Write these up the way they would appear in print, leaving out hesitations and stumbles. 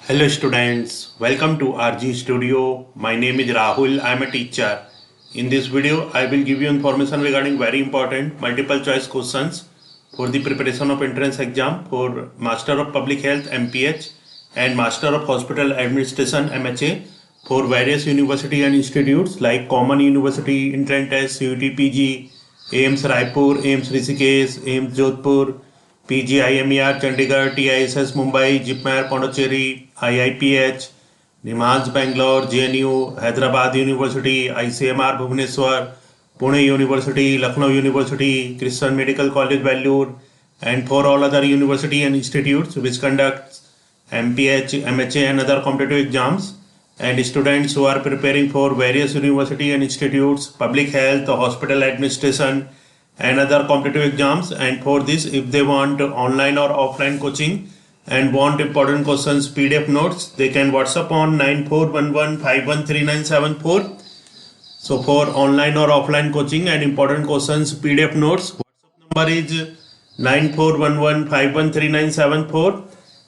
Hello students, welcome to RG Studio. My name is Rahul. I am a teacher. In this video, I will give you information regarding very important multiple choice questions for the preparation of entrance exam for Master of Public Health MPH and Master of Hospital Administration MHA for various university and institutes like Common University, Entrance Test, CUT PG, AIMS Raipur, AIMS Rishikesh, AIMS Jodhpur, PGIMER Chandigarh, TISS Mumbai, JIPMER Pondicherry, IIPH, NIMHANS Bangalore, JNU, Hyderabad University, ICMR Bhubaneswar, Pune University, Lucknow University, Christian Medical College Vellore, and for all other university and institutes which conduct MPH, MHA and other competitive exams, and students who are preparing for various university and institutes, public health, hospital administration, and other competitive exams. And for this, if they want online or offline coaching and want important questions PDF notes, they can WhatsApp on 9411513974. So for online or offline coaching and important questions PDF notes, WhatsApp number is 9411513974.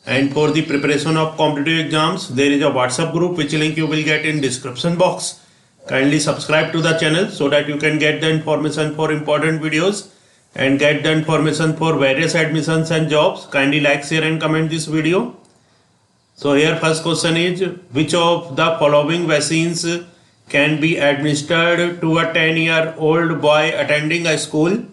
And for the preparation of competitive exams, there is a WhatsApp group which link you will get in description box. Kindly subscribe to the channel so that you can get the information for important videos and get the information for various admissions and jobs. Kindly like, share and comment this video. So here first question is, which of the following vaccines can be administered to a 10-year-old boy attending a school?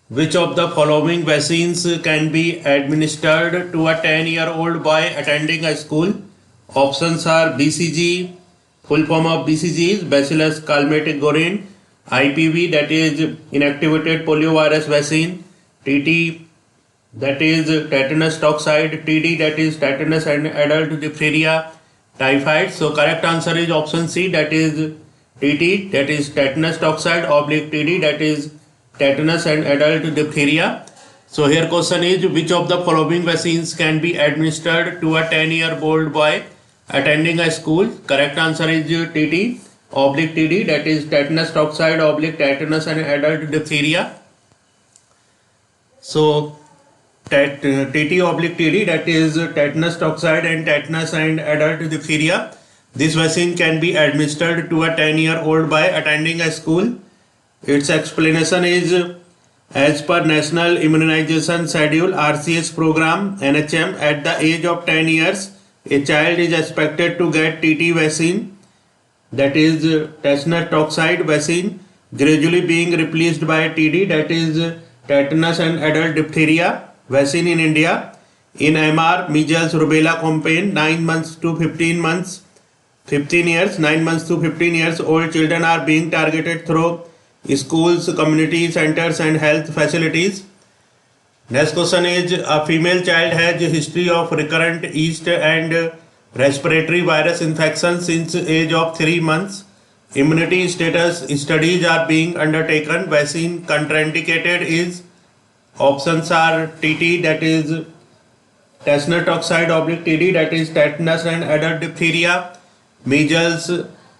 Which of the following vaccines can be administered to a 10-year-old boy attending a school? Options are BCG, full form of BCG is Bacillus calmette-guerin, IPV that is inactivated poliovirus vaccine, TT that is tetanus toxoid, TD that is tetanus and adult diphtheria, typhoid. So correct answer is option C, that is TT, that is tetanus toxoid oblique TD, that is tetanus and adult diphtheria. So here question is, which of the following vaccines can be administered to a 10-year-old boy attending a school? Correct answer is TT oblique TD, that is tetanus toxoid oblique tetanus and adult diphtheria. So TT oblique TD, that is tetanus toxoid and tetanus and adult diphtheria. This vaccine can be administered to a 10-year-old boy attending a school. Its explanation is, as per National Immunization Schedule RCS program NHM, at the age of 10 years, a child is expected to get TT vaccine, that is tetanus toxoid vaccine, gradually being replaced by TD, that is tetanus and adult diphtheria vaccine in India. In MR, measles rubella campaign, 9 months to 15 months, 15 years, 9 months to 15 years old children are being targeted through schools, community centers and health facilities. Next question is, a female child has a history of recurrent yeast and respiratory virus infection since age of 3 months. Immunity status studies are being undertaken. Vaccine contraindicated is, options are TT, that is tetanus toxoid oblique TD, that is tetanus and adult diphtheria, measles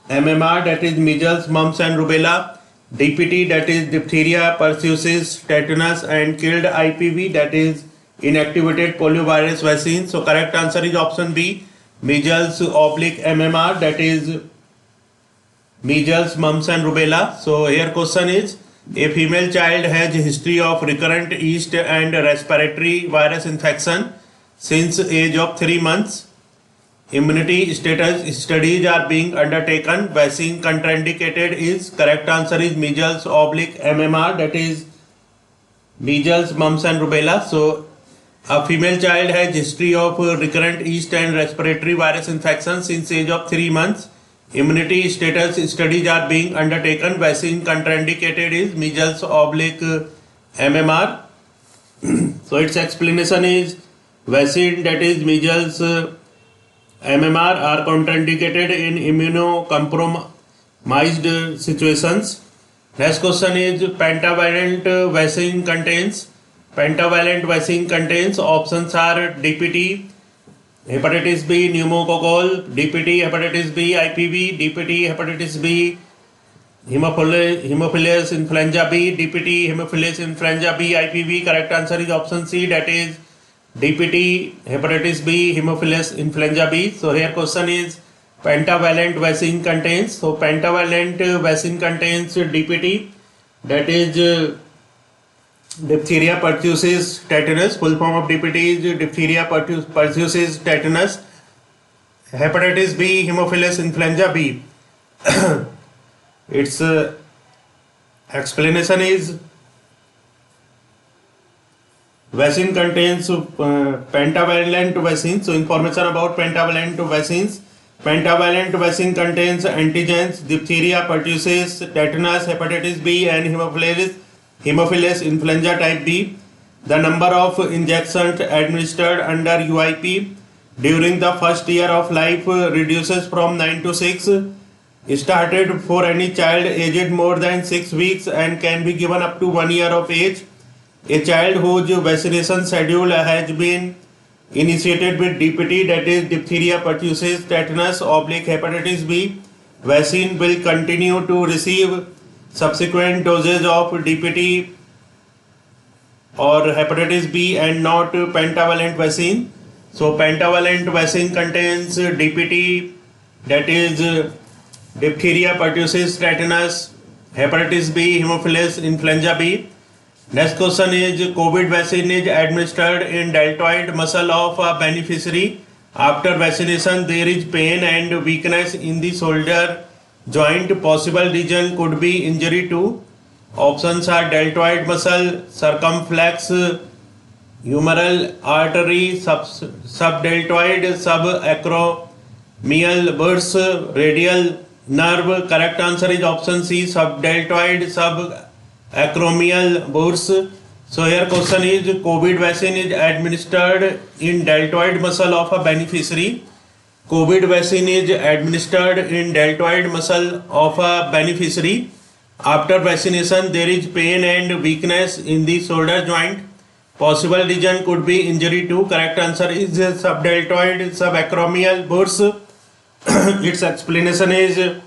MMR, that is measles, mumps and rubella, DPT, that is diphtheria, pertussis, tetanus and killed, IPV, that is inactivated poliovirus vaccine. So correct answer is option B, measles oblique MMR, that is measles, mumps and rubella. So here question is, a female child has a history of recurrent yeast and respiratory virus infection since age of 3 months. Immunity status studies are being undertaken. Vaccine contraindicated is, correct answer is measles oblique MMR, that is measles, mumps and rubella. So a female child has history of recurrent yeast and respiratory virus infection since age of 3 months. Immunity status studies are being undertaken. Vaccine contraindicated is measles oblique MMR. So its explanation is, vaccine that is measles MMR are contraindicated in immunocompromised situations. Next question is, pentavalent vaccine contains. Pentavalent vaccine contains, options are DPT, hepatitis B, pneumococcal, DPT, hepatitis B, IPV, DPT, hepatitis B, Haemophilus influenza B, DPT, Haemophilus influenza B, IPV. Correct answer is option C, that is DPT, hepatitis B, Haemophilus influenza B. So here question is pentavalent vaccine contains. So pentavalent vaccine contains DPT, that is diphtheria, pertussis, tetanus. Full form of DPT is diphtheria, pertussis, tetanus. Hepatitis B, Haemophilus influenza B. Its explanation is vaccine contains pentavalent vaccine. So information about pentavalent vaccines. Pentavalent vaccine contains antigens diphtheria, pertussis, tetanus, hepatitis B and Haemophilus influenza type B. The number of injections administered under UIP during the first year of life reduces from 9 to 6. Started for any child aged more than 6 weeks and can be given up to 1 year of age. A child whose vaccination schedule has been initiated with DPT, that is diphtheria, pertussis, tetanus, hepatitis B, vaccine will continue to receive subsequent doses of DPT or hepatitis B and not pentavalent vaccine. So pentavalent vaccine contains DPT, that is diphtheria, pertussis, tetanus, hepatitis B, Haemophilus influenza B. Next question is COVID vaccine is administered in deltoid muscle of a beneficiary. After vaccination, there is pain and weakness in the shoulder joint. Possible region could be injury to. Options are deltoid muscle, circumflex humeral artery, subdeltoid, subacromial burst, radial nerve. Correct answer is option C, subdeltoid, subacromial burst. So here question is COVID vaccine is administered in deltoid muscle of a beneficiary. COVID vaccine is administered in deltoid muscle of a beneficiary. After vaccination, there is pain and weakness in the shoulder joint. Possible region could be injury to. Correct answer is subdeltoid, subacromial burst. Its explanation is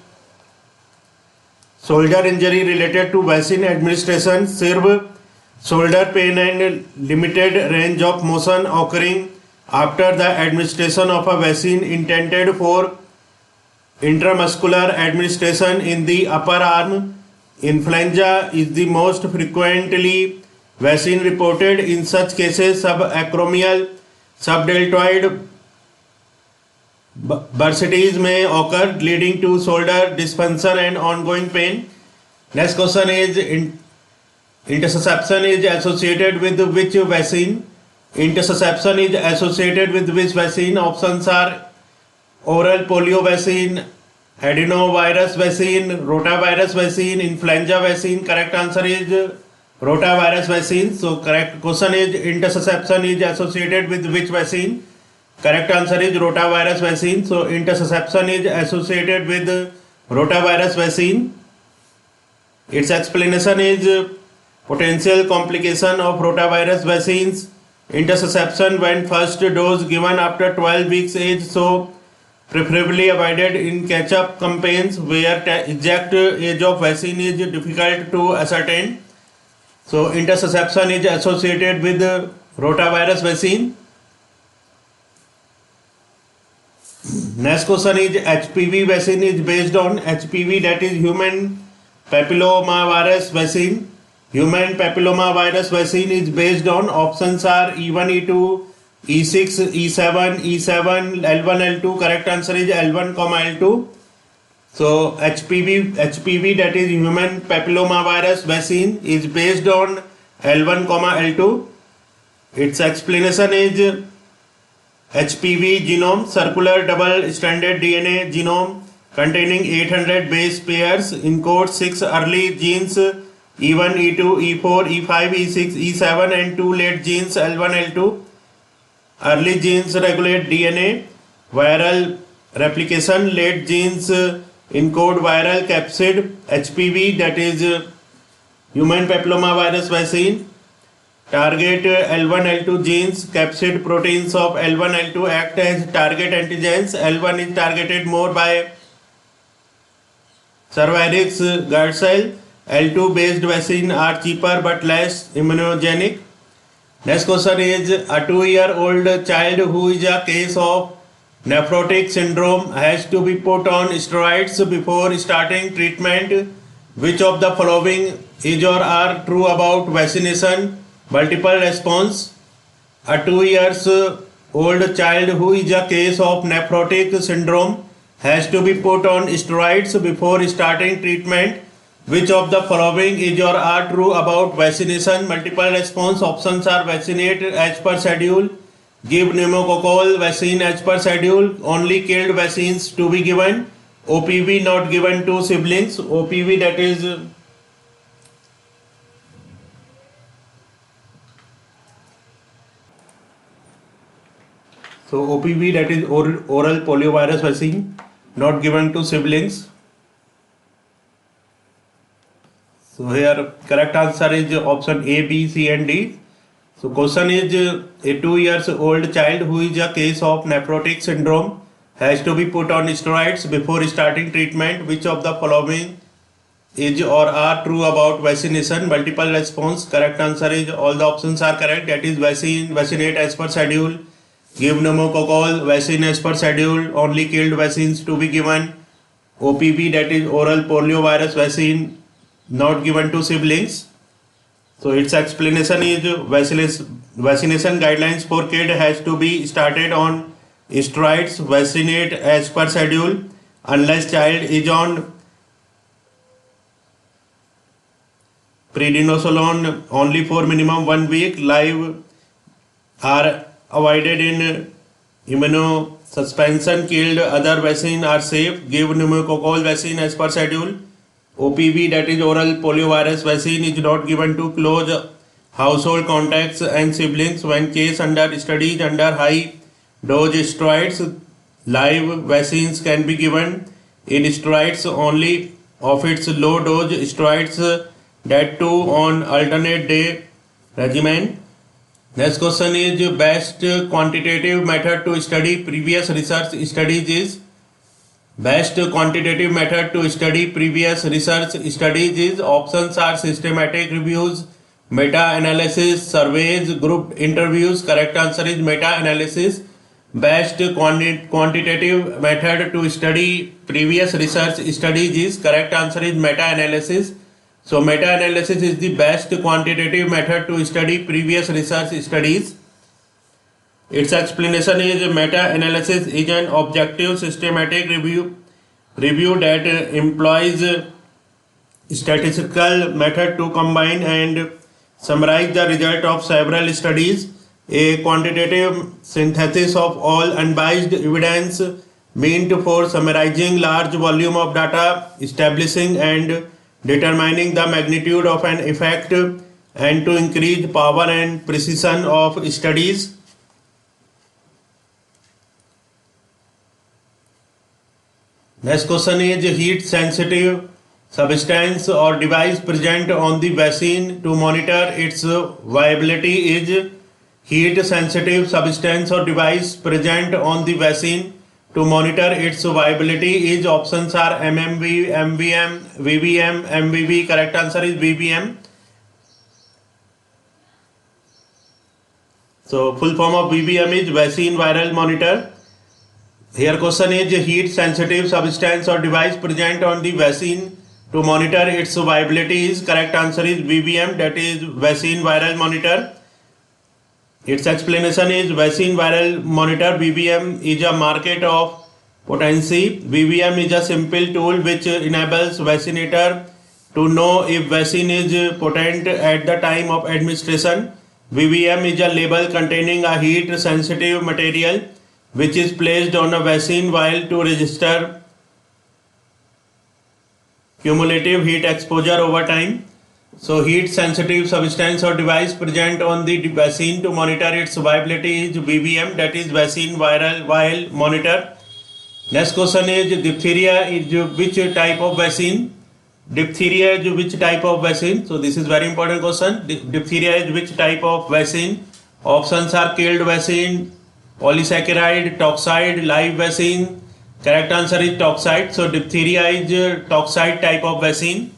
shoulder injury related to vaccine administration, serve shoulder pain and limited range of motion occurring after the administration of a vaccine intended for intramuscular administration in the upper arm. Influenza is the most frequently vaccine reported. In such cases, subacromial, subdeltoid bursitis may occur, leading to shoulder dysfunction and ongoing pain. Next question is interception is associated with which vaccine? Interception is associated with which vaccine? Options are oral polio vaccine, adenovirus vaccine, rotavirus vaccine, influenza vaccine. Correct answer is rotavirus vaccine. So correct question is interception is associated with which vaccine? Correct answer is rotavirus vaccine. So interception is associated with rotavirus vaccine. Its explanation is potential complication of rotavirus vaccines. Interception when first dose given after 12 weeks age, so preferably avoided in catch-up campaigns where exact age of vaccine is difficult to ascertain. So interception is associated with rotavirus vaccine. Next question is HPV vaccine is based on HPV, that is human papillomavirus vaccine. Human papillomavirus vaccine is based on. Options are E1, E2, E6, E7, E7, L1, L2. Correct answer is L1, L2. So HPV, that is human papillomavirus vaccine, is based on L1, L2. Its explanation is HPV genome, circular double-stranded DNA genome containing 800 base pairs, encodes 6 early genes E1, E2, E4, E5, E6, E7 and 2 late genes L1, L2. Early genes regulate DNA viral replication, late genes encode viral capsid. HPV, that is human papillomavirus vaccine, target L1, L2 genes. Capsid proteins of L1, L2 act as target antigens. L1 is targeted more by Cervarix guard cell. L2 based vaccine are cheaper but less immunogenic. Next question is a 2-year-old child who is a case of nephrotic syndrome has to be put on steroids before starting treatment. Which of the following is or are true about vaccination? Multiple response. A 2 years old child who is a case of nephrotic syndrome has to be put on steroids before starting treatment. Which of the following is or are true about vaccination? Multiple response. Options are vaccinate as per schedule, give pneumococcal vaccine as per schedule, only killed vaccines to be given, OPV not given to siblings. OPV, that is OPV, that is oral poliovirus vaccine, not given to siblings. So here correct answer is option A, B, C and D. So question is a 2-year-old child who is a case of nephrotic syndrome has to be put on steroids before starting treatment. Which of the following is or are true about vaccination? Multiple response. Correct answer is all the options are correct. That is vaccinate as per schedule, give pneumococcal vaccine as per schedule, only killed vaccines to be given, OPV, that is oral poliovirus vaccine, not given to siblings. So its explanation is vaccination guidelines for kid has to be started on steroids, vaccinate as per schedule unless child is on prednisolone only for minimum 1 week, live are avoided in immunosuspension, killed other vaccine are safe, give pneumococcal vaccine as per schedule, OPV, that is oral poliovirus vaccine, is not given to close household contacts and siblings when case under studies under high dose steroids. Live vaccines can be given in steroids only of its low dose steroids, that too on alternate day regimen. Next question is best quantitative method to study previous research studies is. Best quantitative method to study previous research studies is. Options are systematic reviews, meta-analysis, surveys, group interviews. Correct answer is meta-analysis. Best quantitative method to study previous research studies is. Correct answer is meta-analysis. So meta-analysis is the best quantitative method to study previous research studies. Its explanation is meta-analysis is an objective systematic review that employs statistical method to combine and summarize the result of several studies. A quantitative synthesis of all unbiased evidence meant for summarizing large volume of data, establishing and determining the magnitude of an effect, and to increase power and precision of studies. Next question is heat sensitive substance or device present on the vaccine to monitor its viability is. Heat sensitive substance or device present on the vaccine to monitor its viability is. Options are MMV, MVM, VVM, MVV. Correct answer is VVM. So full form of VVM is vaccine viral monitor. Here question is heat sensitive substance or device present on the vaccine to monitor its viability is. Correct answer is VVM, that is vaccine viral monitor. Its explanation is vaccine viral monitor VVM is a market of potency. VVM is a simple tool which enables vaccinator to know if vaccine is potent at the time of administration. VVM is a label containing a heat sensitive material which is placed on a vaccine vial to register cumulative heat exposure over time. So heat sensitive substance or device present on the vaccine to monitor its viability is VVM, that is vaccine vial monitor. Next question is diphtheria is which type of vaccine? Diphtheria is which type of vaccine? So this is very important question. Diphtheria is which type of vaccine? Options are killed vaccine, polysaccharide, toxide, live vaccine. Correct answer is toxide. So diphtheria is toxide type of vaccine.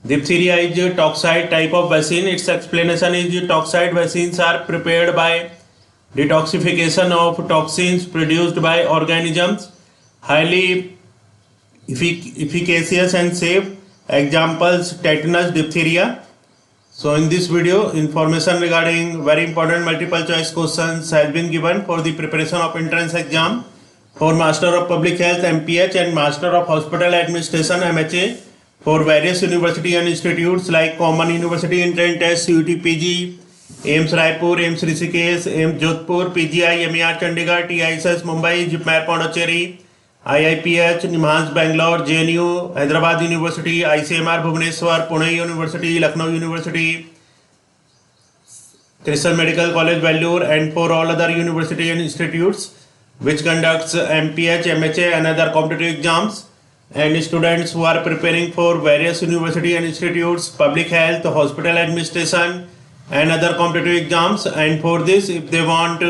Diphtheria is a toxide type of vaccine. Its explanation is toxide vaccines are prepared by detoxification of toxins produced by organisms, highly efficacious and safe. Examples: tetanus, diphtheria. So in this video, information regarding very important multiple choice questions has been given for the preparation of entrance exam for Master of Public Health MPH and Master of Hospital Administration MHA for various university and institutes like Common University Entrance Test, CUT PG, AIIMS Raipur, AIIMS Rishikesh, AIIMS Jodhpur, PGI MER Chandigarh, TISS Mumbai, JIPMER Pondicherry, IIPH, NIMHANS Bangalore, JNU, Hyderabad University, ICMR Bhubaneswar, Pune University, Lucknow University, Crystal Medical College Vellore, and for all other university and institutes which conducts MPH, MHA and other competitive exams, and students who are preparing for various university and institutes, public health, hospital administration and other competitive exams. And for this, if they want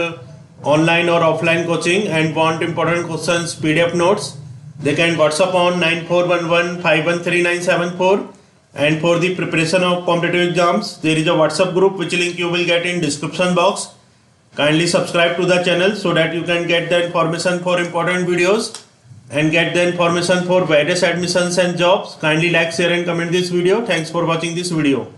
online or offline coaching and want important questions PDF notes, they can WhatsApp on 9411513974. And for the preparation of competitive exams, there is a WhatsApp group which link you will get in description box. Kindly subscribe to the channel so that you can get the information for important videos and get the information for various admissions and jobs. Kindly like, share and comment this video. Thanks for watching this video.